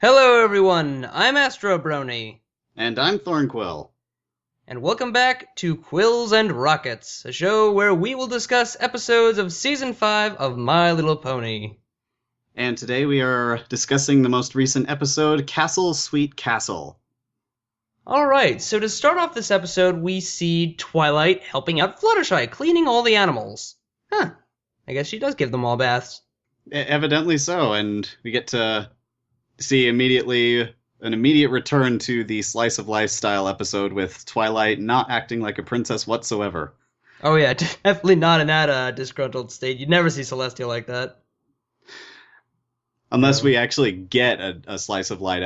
Hello everyone, I'm Astro, And I'm Thornquill. and welcome back to Quills and Rockets, a show where we will discuss episodes of Season 5 of My Little Pony. And today we are discussing the most recent episode, Castle Sweet Castle. Alright, so to start off this episode, we see Twilight helping out Fluttershy, cleaning all the animals. Huh, I guess she does give them all baths. Evidently so, and we get to see an immediate return to the slice of life style episode with Twilight not acting like a princess whatsoever. Oh yeah, definitely not in that disgruntled state. You'd never see Celestia like that. Unless No. we actually get a slice of life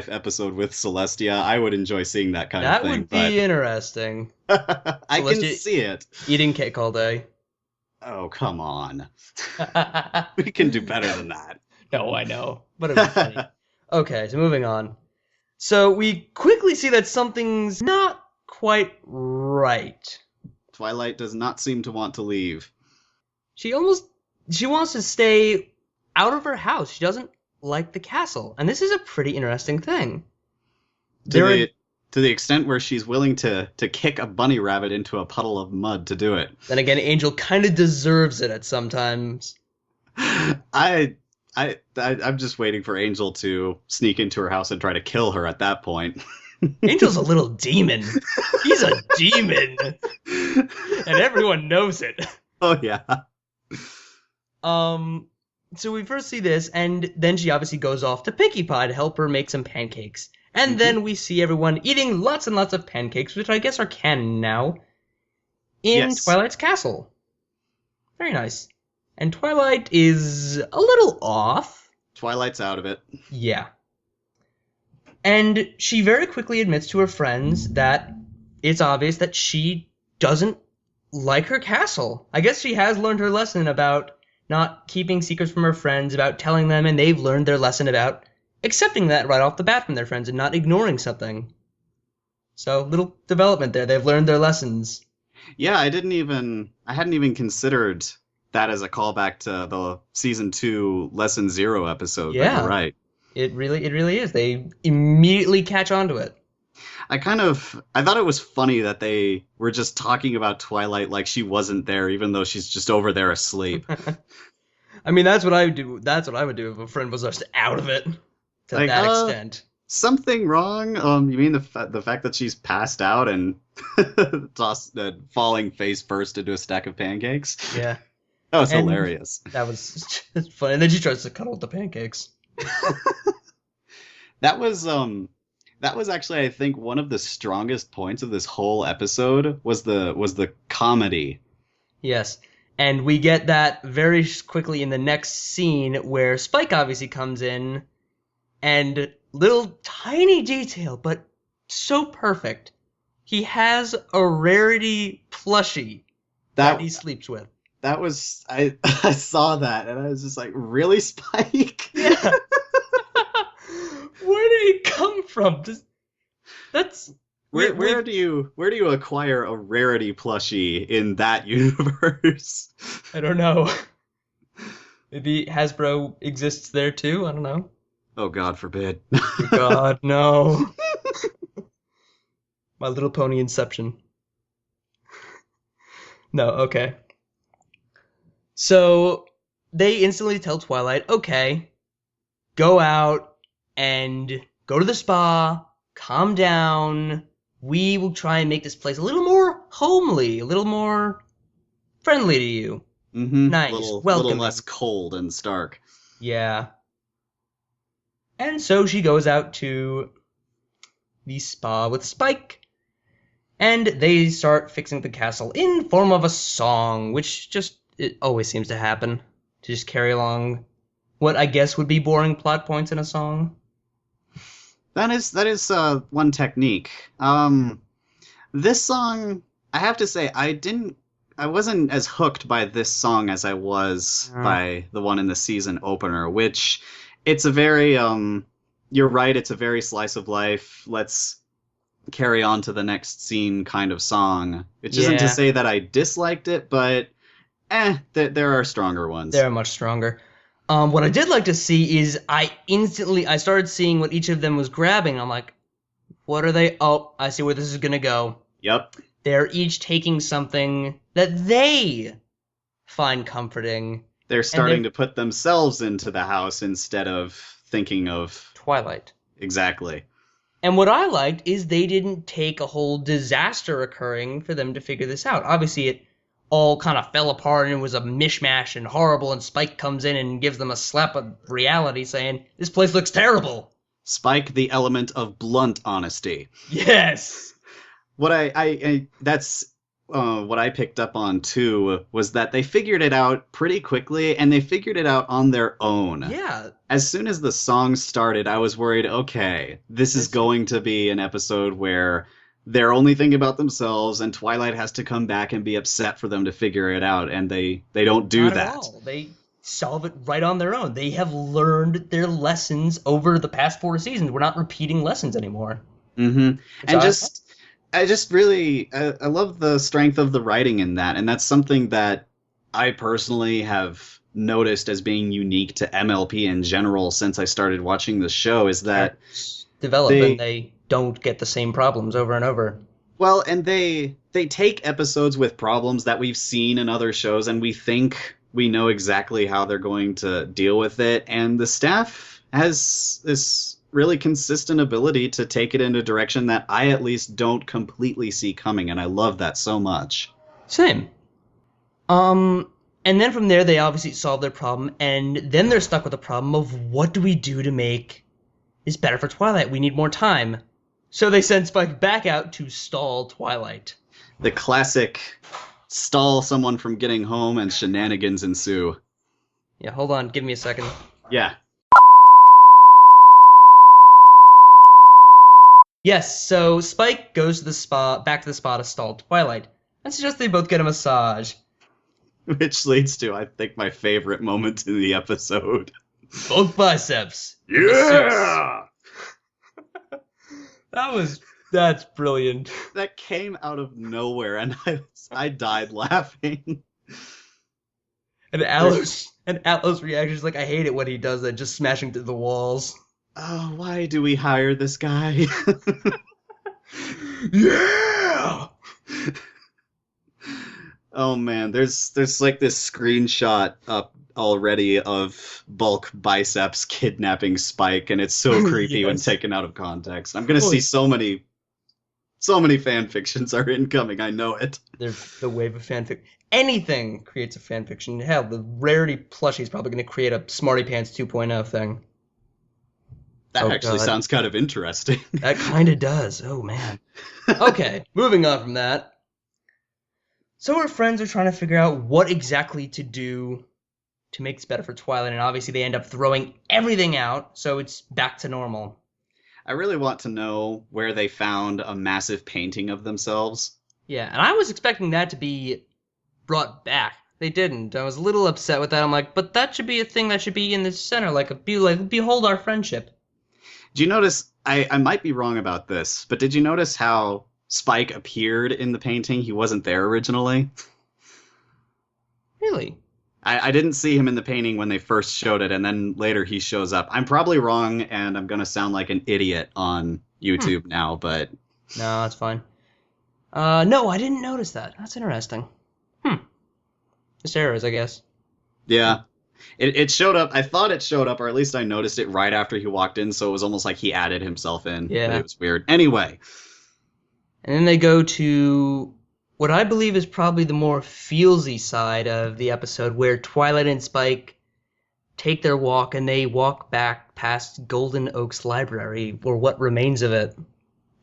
episode with Celestia, I would enjoy seing that kind That of thing. would be interesting. But I can Celestia see it. eating cake all day. Oh, come on. We can do better than that. No, I know, but it was funny. Okay, so moving on. So we quickly see that something's not quite right. Twilight does not seem to want to leave. She wants to stay out of her house. She doesn't like the castle, and this is a pretty interesting thing. To the extent where she's willing to kick a bunny rabbit into a puddle of mud to do it. Then again, Angel kind of deserves it at sometimes. I'm just waiting for Angel to sneak into her house and try to kill her at that point. Angel's a little demon. He's a demon, and everyone knows it. Oh yeah. So we first see this, and then she obviously goes off to Pinkie Pie to help her make some pancakes. And then we see everyone eating lots and lots of pancakes, which I guess are canon now, in Yes. Twilight's castle. Very nice. And Twilight is a little off. Twilight's out of it. Yeah. And she very quickly admits to her friends that it's obvious that she doesn't like her castle. I guess she has learned her lesson about not keeping secrets from her friends, about telling them, and they've learned their lesson about accepting that right off the bat from their friends and not ignoring something. So, little development there. They've learned their lessons. Yeah, I hadn't even considered that as a callback to the season 2 lesson 0 episode. But Yeah. you're right. It really is. They immediately catch on to it. I thought it was funny that they were just talking about Twilight like she wasn't there, even though she's just over there asleep. I mean, that's what I would do. That's what I would do if a friend was just out of it to Like, that extent. Something wrong? You mean the fact that she's passed out and falling face first into a stack of pancakes? Yeah, That was And- hilarious. that was just funny. And then she tries to cuddle with the pancakes. That was actually, I think, one of the strongest points of this whole episode was the comedy. Yes, and we get that very quickly in the next scene where Spike obviously comes in, and little tiny detail, but so perfect. He has a rarity plushie that he sleeps with. That was I I saw that and I was just like, really, Spike? Yeah. Where did he come from? That's Where do you acquire a rarity plushie in that universe? I don't know. Maybe Hasbro exists there too. I don't know. Oh, God forbid. Dear God, no. My Little Pony Inception. No, okay. So they instantly tell Twilight, okay, go out and go to the spa, calm down. We will try and make this place a little more homely, a little more friendly to you. Mm-hmm. Nice, Little welcoming. less cold and stark. Yeah. And so she goes out to the spa with Spike, and they start fixing the castle in form of a song, which just it always seems to happen, to just carry along what I guess would be boring plot points in a song. That is one technique. This song, I have to say, I wasn't as hooked by this song as I was by the one in the season opener, which it's a very you're right, it's a very slice of life, let's carry on to the next scene kind of song. Which isn't to Yeah. say that I disliked it, but there are stronger ones. They're much stronger. What I did like to see is I started seeing what each of them was grabbing. I'm like, what are they? Oh, I see where this is gonna go. Yep. They're each taking something that they find comforting. They're starting to put themselves into the house instead of thinking of... Twilight. Exactly. And what I liked is they didn't take a whole disaster occurring for them to figure this out. Obviously, it all kind of fell apart and it was a mishmash and horrible, and Spike comes in and gives them a slap of reality saying, this place looks terrible. Spike, the element of blunt honesty. Yes! What that's what I picked up on too was that they figured it out pretty quickly, and they figured it out on their own. Yeah. As soon as the song started, I was worried, okay, this is going to be an episode where they're only thinking about themselves, and Twilight has to come back and be upset for them to figure it out, and they don't do Not that. at all. They solve it right on their own. They have learned their lessons over the past 4 seasons. We're not repeating lessons anymore. Mm-hmm. I just really, I love the strength of the writing in that, and that's something that I personally have noticed as being unique to MLP in general since I started watching the show, is that they don't get the same problems over and over. Well, and they take episodes with problems that we've seen in other shows, and we think we know exactly how they're going to deal with it, and the staff has this really consistent ability to take it in a direction that I at least don't completely see coming, and I love that so much. Same. And then from there, they obviously solve their problem, and then they're stuck with the problem of what do we do to make this better for Twilight? We need more time. So they send Spike back out to stall Twilight. The classic stall someone from getting home and shenanigans ensue. Yeah, hold on. Give me a second. Yeah. Yes, so Spike goes to the spa, back to the spa to stall Twilight, and suggests they both get a massage. Which leads to, I think, my favorite moment in the episode. Both biceps. Yeah! That's brilliant. That came out of nowhere, and I died laughing. And Alo's reaction is like, I hate it when he does that, just smashing through the walls. Oh, why do we hire this guy? Yeah! Oh man, there's like this screenshot up already of Bulk Biceps kidnapping Spike, and it's so creepy when taken out of context. I'm gonna see so many fan fictions are incoming, I know it. There's the wave of fanfic. Anything creates a fanfiction. Hell, the Rarity plushie is probably gonna create a Smarty Pants 2.0 thing. That actually sounds kind of interesting. That kind of does. Oh, man. Okay, moving on from that. So our friends are trying to figure out what exactly to do to make this better for Twilight, and obviously they end up throwing everything out, so it's back to normal. I really want to know where they found a massive painting of themselves. Yeah, and I was expecting that to be brought back. They didn't. I was a little upset with that. I'm like, but that should be a thing that should be in the center, behold our friendship. Do you notice, I might be wrong about this, but did you notice how Spike appeared in the painting? He wasn't there originally. Really? I didn't see him in the painting when they first showed it, and then later he shows up. I'm probably wrong, and I'm going to sound like an idiot on YouTube now, but... No, that's fine. No, I didn't notice that. That's interesting. Just errors, I guess. Yeah. It showed up, I thought it showed up, or at least I noticed it right after he walked in, so it was almost like he added himself in. Yeah. But it was weird. Anyway. And then they go to what I believe is probably the more feelsy side of the episode, where Twilight and Spike take their walk, and they walk back past Golden Oaks Library, or what remains of it.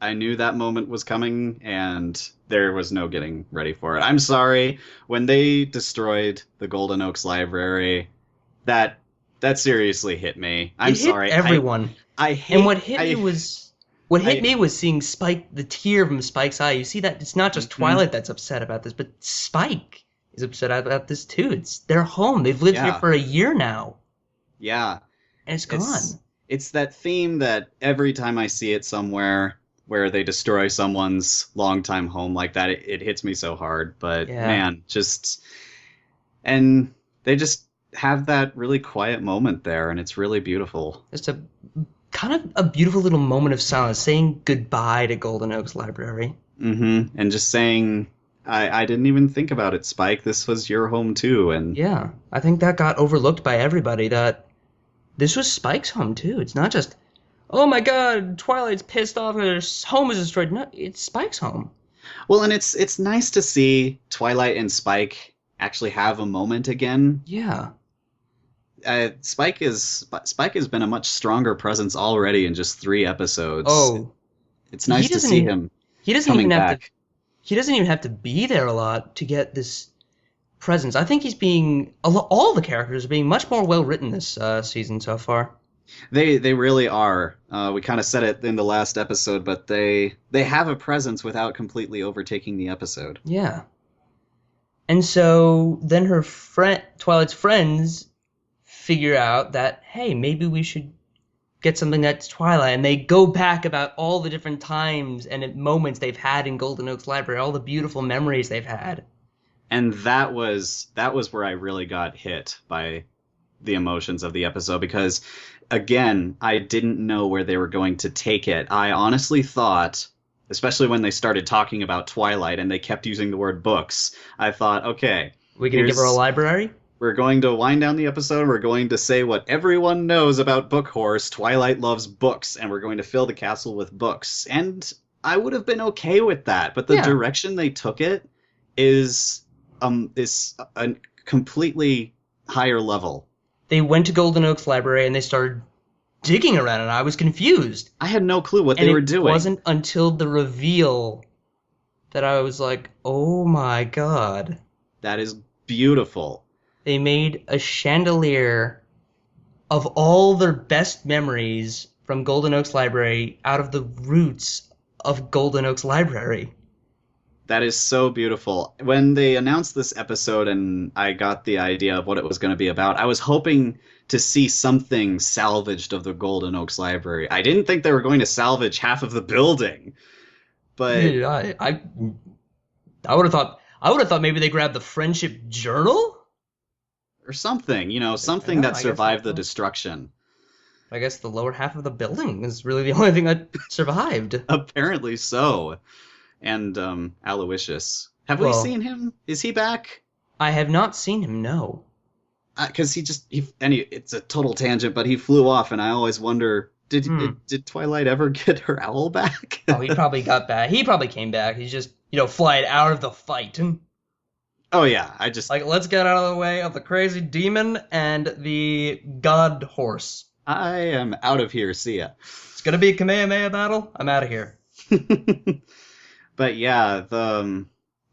I knew that moment was coming, and there was no getting ready for it. I'm sorry. When they destroyed the Golden Oaks Library... That seriously hit me. I'm sorry. Everyone. I hate. And what hit me was seeing Spike, the tear from Spike's eye. You see that it's not just Twilight that's upset about this, but Spike is upset about this too. It's their home. They've lived here for a year now. Yeah. And it's gone. It's that theme that every time I see it somewhere where they destroy someone's longtime home like that, it hits me so hard. But man, and they just have that really quiet moment there, and it's really beautiful. Just a kind of a beautiful little moment of silence, saying goodbye to Golden Oaks Library. And just saying, I didn't even think about it, Spike. This was your home too, and Yeah, I think that got overlooked by everybody, that this was Spike's home too. It's not just, oh my god, Twilight's pissed off and her home is destroyed. No, it's Spike's home. well, and it's nice to see Twilight and Spike actually have a moment again. Yeah. Spike has been a much stronger presence already in just 3 episodes. Oh, It's nice to see him he doesn't coming even have back. to he doesn't even have to be there a lot to get this presence. I think he's being all the characters are being much more well written this season so far. They really are. We kind of said it in the last episode, but they have a presence without completely overtaking the episode. Yeah. And so then her friend Twilight's friends figure out that, hey, maybe we should get something that's Twilight, and they go back about all the different times and moments they've had in Golden Oaks Library, all the beautiful memories they've had. And that was where I really got hit by the emotions of the episode, because again, I didn't know where they were going to take it. I honestly thought, especially when they started talking about Twilight and they kept using the word books, I thought, okay, We gonna give her a library? we're going to wind down the episode. We're going to say what everyone knows about Book Horse. Twilight loves books, and we're going to fill the castle with books. And I would have been okay with that, but the direction they took it is a completely higher level. They went to Golden Oaks Library and they started digging around, and I was confused. I had no clue what they were doing. It wasn't until the reveal that I was like, oh my god. That is beautiful. They made a chandelier of all their best memories from Golden Oaks Library out of the roots of Golden Oaks Library. That is so beautiful. When they announced this episode and I got the idea of what it was going to be about, I was hoping to see something salvaged of the Golden Oaks Library. I didn't think they were going to salvage half of the building, but Yeah, I would have thought maybe they grabbed the friendship journal, or something, something that I guess survived the so. destruction. I guess the lower half of the building is really the only thing that survived. Apparently so. And Aloysius. Have we seen him? Is he back? I have not seen him, no. Because it's a total tangent, but he flew off, and I always wonder, did Twilight ever get her owl back? Oh, he probably got back. He probably came back. He's just, flying out of the fight. Oh yeah, Let's get out of the way of the crazy demon and the god horse. I am out of here, see ya. It's gonna be a Kamehameha battle. I'm out of here. But yeah,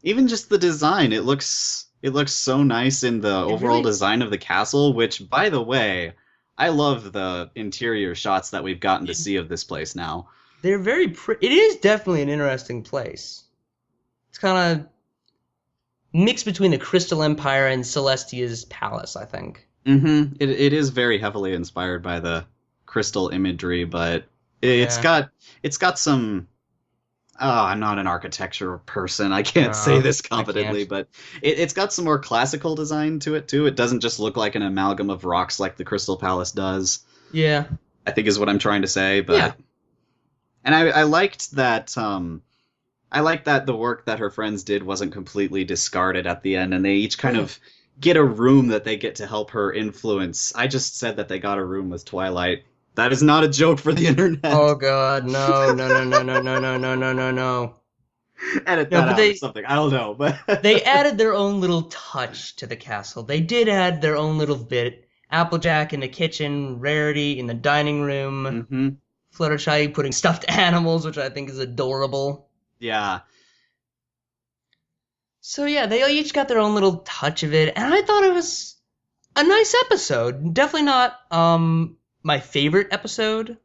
even just the design, it looks so nice in the overall design of the castle, which, by the way, I love the interior shots that we've gotten to see of this place now. They're very pretty. It is definitely an interesting place. It's kind of mixed between the Crystal Empire and Celestia's palace, I think. Mm-hmm. It is very heavily inspired by the crystal imagery, but it's got some. Oh, I'm not an architecture person. I can't say this competently, but it's got some more classical design to it, too. It doesn't just look like an amalgam of rocks like the Crystal Palace does. Yeah. I think is what I'm trying to say, but... Yeah. And I liked that... I liked that the work that her friends did wasn't completely discarded at the end, and they each kind of get a room that they get to help her influence. I just said that they got a room with Twilight. That is not a joke for the internet. Oh god, no. Edit that out or something. I don't know, but they added their own little touch to the castle. They did add their own little bit. Applejack in the kitchen, Rarity in the dining room, Fluttershy putting stuffed animals, which I think is adorable. Yeah. So yeah, they each got their own little touch of it, and I thought it was a nice episode. Definitely not my favorite episode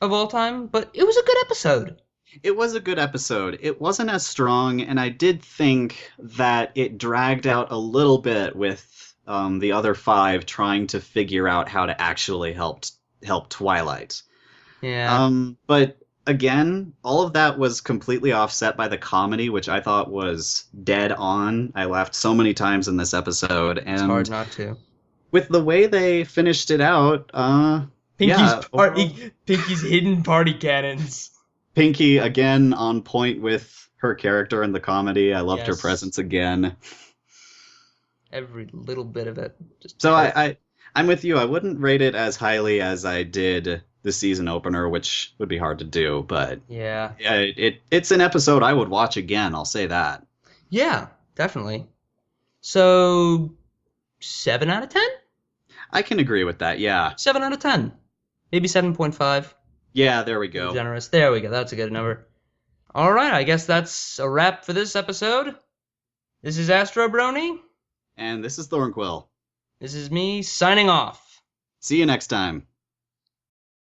of all time, but it was a good episode. It was a good episode. It wasn't as strong, and I did think that it dragged out a little bit with the other 5 trying to figure out how to actually help Twilight. Yeah. But again, all of that was completely offset by the comedy, which I thought was dead on. I laughed so many times in this episode, and it's hard not to. with the way they finished it out, Pinky's yeah, overall, Pinky's hidden party cannons. Pinky again on point with her character in the comedy. I loved her Yes. presence again. Every little bit of it. Just So perfect. I'm with you. I wouldn't rate it as highly as I did the season opener, which would be hard to do, but Yeah. yeah, it's an episode I would watch again, I'll say that. Yeah, definitely. So 7 out of 10? I can agree with that, yeah. 7 out of 10. Maybe 7.5. Yeah, there we A little go. generous. There we go. That's a good number. All right, I guess that's a wrap for this episode. This is Astro Brony. And this is Thornquill. This is me signing off. See you next time.